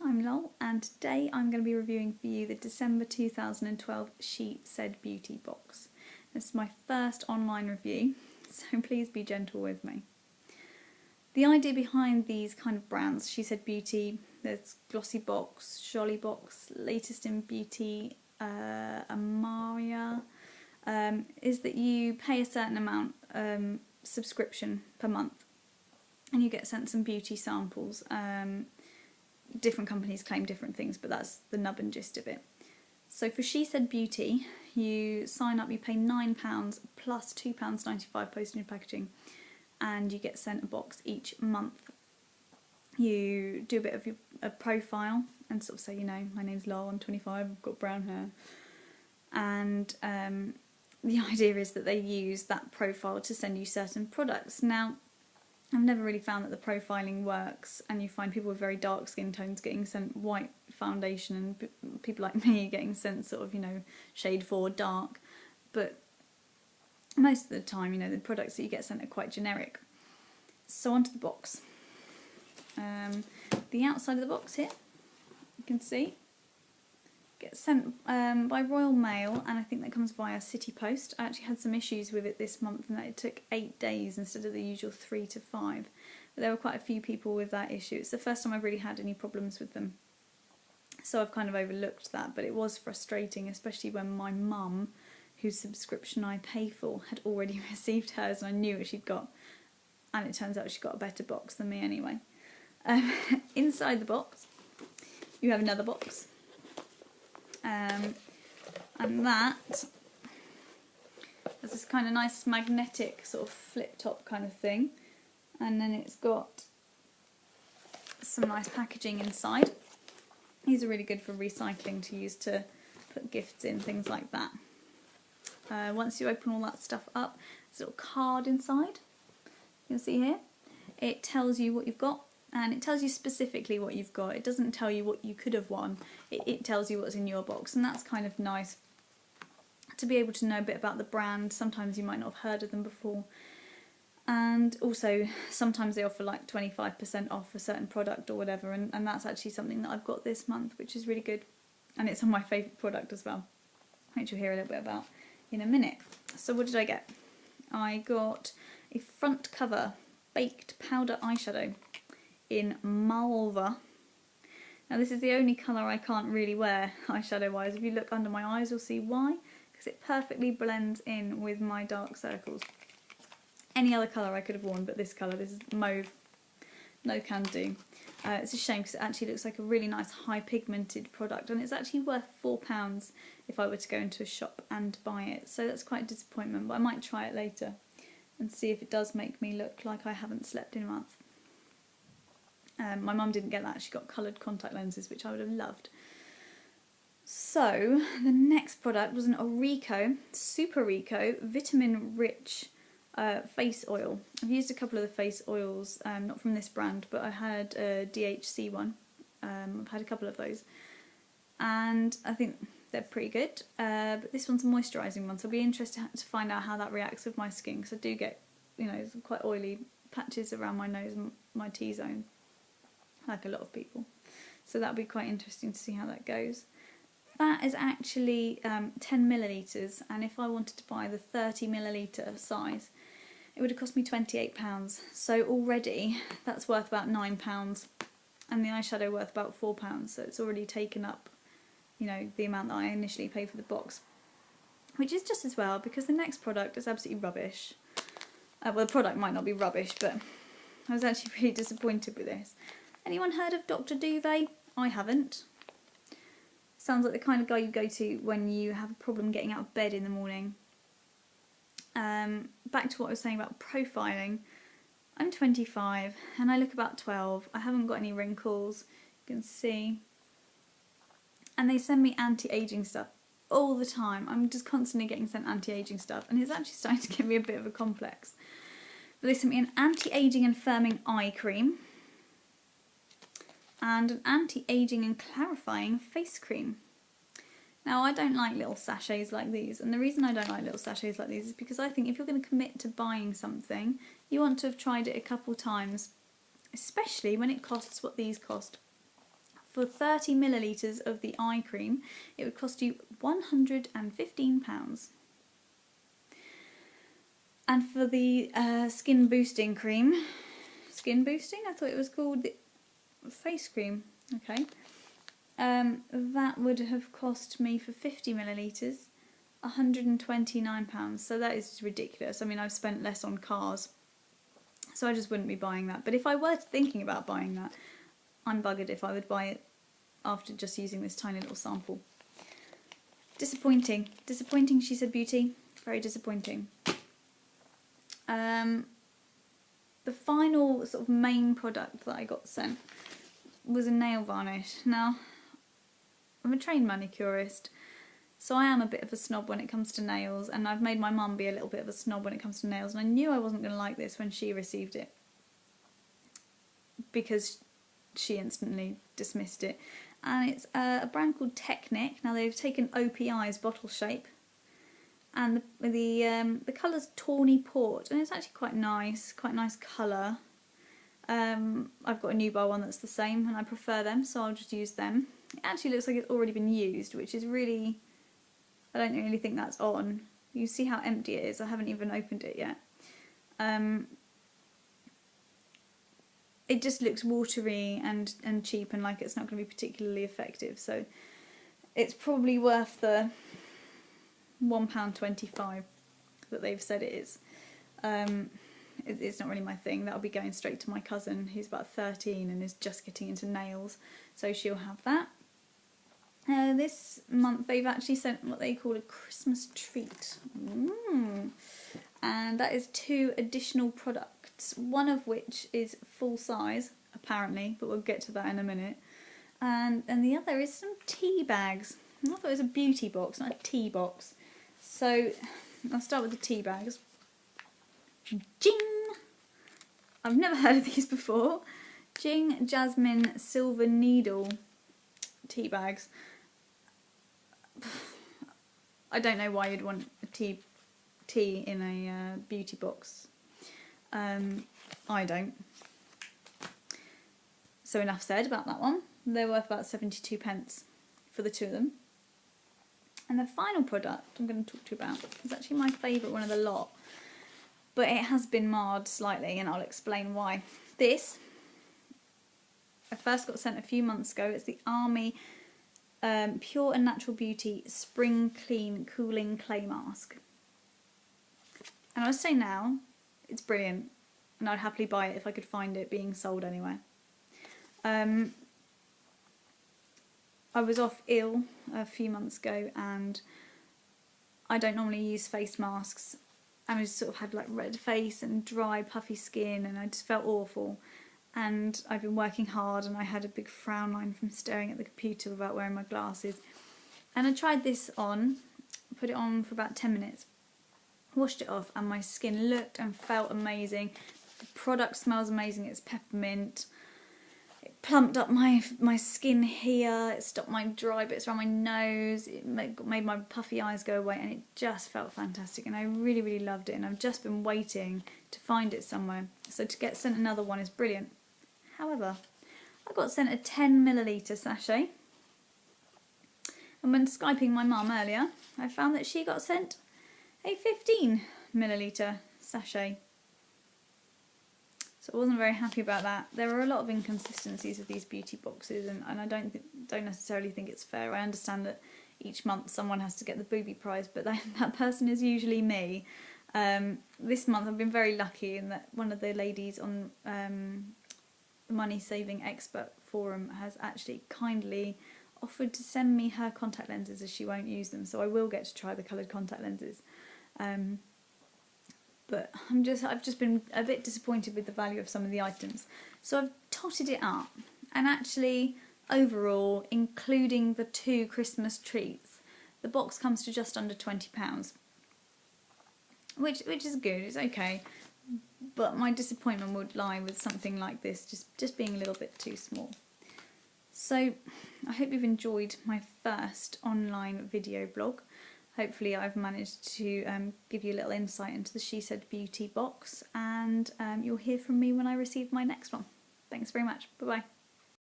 I'm Lol, and today I'm going to be reviewing for you the December 2012 She Said Beauty box. This is my first online review, so please be gentle with me. The idea behind these kind of brands, She Said Beauty, there's Glossy Box, Jolly Box, Latest in Beauty, Amaria, is that you pay a certain amount subscription per month and you get sent some beauty samples. Different companies claim different things, but that's the nub and gist of it. So for She Said Beauty, you sign up, you pay £9 plus £2.95 postage and packaging, and you get sent a box each month. You do a bit of a profile and sort of say, you know, my name's Lol, I'm 25, I've got brown hair. And the idea is that they use that profile to send you certain products. Now, I've never really found that the profiling works, and you find people with very dark skin tones getting sent white foundation and people like me getting sent sort of, you know, shade 4 dark. But most of the time, you know, the products that you get sent are quite generic. So onto the box. The outside of the box here, you can see, gets sent by Royal Mail, and I think that comes via City Post. I actually had some issues with it this month, and that it took 8 days instead of the usual 3 to 5. But there were quite a few people with that issue. It's the first time I've really had any problems with them. So I've kind of overlooked that, but it was frustrating, especially when my mum, whose subscription I pay for, had already received hers, and I knew what she'd got. And it turns out she got a better box than me anyway. Inside the box, you have another box. And that has this kind of nice magnetic sort of flip top kind of thing, and then it's got some nice packaging inside. These are really good for recycling, to use to put gifts in, things like that. Once you open all that stuff up, there's a little card inside. You'll see here. It tells you what you've got, and it tells you specifically what you've got. It doesn't tell you what you could have won. It tells you what's in your box, and that's kind of nice to be able to know a bit about the brand. Sometimes you might not have heard of them before, and also sometimes they offer like 25% off a certain product or whatever, and that's actually something that I've got this month, which is really good, and it's on my favourite product as well, which you'll hear a little bit about in a minute. So what did I get? I got a front cover baked powder eyeshadow in Malva. Now this is the only colour I can't really wear eyeshadow wise. If you look under my eyes you'll see why, because it perfectly blends in with my dark circles. Any other colour I could have worn, but this colour, this is mauve, no can do. It's a shame because it actually looks like a really nice high pigmented product, and it's actually worth £4 if I were to go into a shop and buy it, so that's quite a disappointment, but I might try it later and see if it does make me look like I haven't slept in a month. My mum didn't get that, she got coloured contact lenses, which I would have loved. So, the next product was an Orico, Super Rico, vitamin rich face oil. I've used a couple of the face oils, not from this brand, but I had a DHC one. I've had a couple of those, and I think they're pretty good, but this one's a moisturising one, so I'll be interested to find out how that reacts with my skin, because I do get, you know, some quite oily patches around my nose and my T-zone, like a lot of people. So that'll be quite interesting to see how that goes. That is actually 10 millilitres, and if I wanted to buy the 30 millilitre size, it would have cost me £28. So already that's worth about £9, and the eyeshadow worth about £4. So it's already taken up, you know, the amount that I initially paid for the box, which is just as well, because the next product is absolutely rubbish. Well, the product might not be rubbish, but I was actually really disappointed with this. Anyone heard of Dr. Duvet? I haven't. Sounds like the kind of guy you go to when you have a problem getting out of bed in the morning. Back to what I was saying about profiling. I'm 25 and I look about 12. I haven't got any wrinkles, you can see. And they send me anti-aging stuff all the time. I'm just constantly getting sent anti-aging stuff, and it's actually starting to give me a bit of a complex. But they sent me an anti-aging and firming eye cream, and an anti-aging and clarifying face cream. Now, I don't like little sachets like these, and the reason I don't like little sachets like these is because I think if you're going to commit to buying something, you want to have tried it a couple times, especially when it costs what these cost, for 30 millilitres of the eye cream, it would cost you £115. And for the skin boosting cream, skin boosting? I thought it was called the face cream. Okay. That would have cost me for 50 millilitres £129. So that is ridiculous. I mean, I've spent less on cars, so I just wouldn't be buying that. But if I were thinking about buying that, I'm buggered if I would buy it after just using this tiny little sample. Disappointing. Disappointing, she said, Beauty. Very disappointing. The final sort of main product that I got sent was a nail varnish. Now, I'm a trained manicurist, so I am a bit of a snob when it comes to nails, and I've made my mum be a little bit of a snob when it comes to nails, and I knew I wasn't going to like this when she received it, because she instantly dismissed it. And it's a brand called Technic. Now, they've taken OPI's bottle shape, and the colour's Tawny Port, and it's actually quite nice colour. I've got a Nubile one that's the same, and I prefer them, so I'll just use them. It actually looks like it's already been used, which is really, I don't really think that's on. You see how empty it is. I haven't even opened it yet. It just looks watery and cheap, and like it's not going to be particularly effective, so it's probably worth the £1.25 that they've said it is. It's not really my thing. That'll be going straight to my cousin, who's about 13 and is just getting into nails, so she'll have that. This month they've actually sent what they call a Christmas treat, and that is 2 additional products, one of which is full size apparently, but we'll get to that in a minute, and the other is some tea bags. I thought it was a beauty box, not a tea box. So I'll start with the tea bags. Jing! I've never heard of these before. Jing Jasmine Silver Needle tea bags. I don't know why you'd want a tea in a beauty box. I don't. So enough said about that one. They're worth about 72p for the 2 of them. And the final product I'm going to talk to you about is actually my favourite one of the lot, but it has been marred slightly, and I'll explain why. This, I first got sent a few months ago. It's the Army Pure and Natural Beauty Spring Clean Cooling Clay Mask. And I'll say now, it's brilliant, and I'd happily buy it if I could find it being sold anywhere. I was off ill a few months ago, and I don't normally use face masks, and I just sort of had like red face and dry puffy skin, and I just felt awful, and I've been working hard, and I had a big frown line from staring at the computer without wearing my glasses, and I tried this on, put it on for about 10 minutes, washed it off, and my skin looked and felt amazing. The product smells amazing. It's peppermint. It plumped up my skin here, it stopped my dry bits around my nose, it made my puffy eyes go away, and it just felt fantastic, and I really, really loved it, and I've just been waiting to find it somewhere. So to get sent another one is brilliant. However, I got sent a 10ml sachet, and when Skyping my mum earlier, I found that she got sent a 15ml sachet. So I wasn't very happy about that. There are a lot of inconsistencies with these beauty boxes, and I don't necessarily think it's fair. I understand that each month someone has to get the booby prize, but that person is usually me. This month I've been very lucky in that one of the ladies on the Money Saving Expert forum has actually kindly offered to send me her contact lenses, as she won't use them, so I will get to try the coloured contact lenses. But I've just been a bit disappointed with the value of some of the items. So I've totted it up, and actually overall, including the 2 Christmas treats, the box comes to just under £20, which is good. It's okay, but my disappointment would lie with something like this just being a little bit too small. So I hope you've enjoyed my first online video blog. Hopefully I've managed to give you a little insight into the She Said Beauty box, and you'll hear from me when I receive my next one. Thanks very much. Bye bye.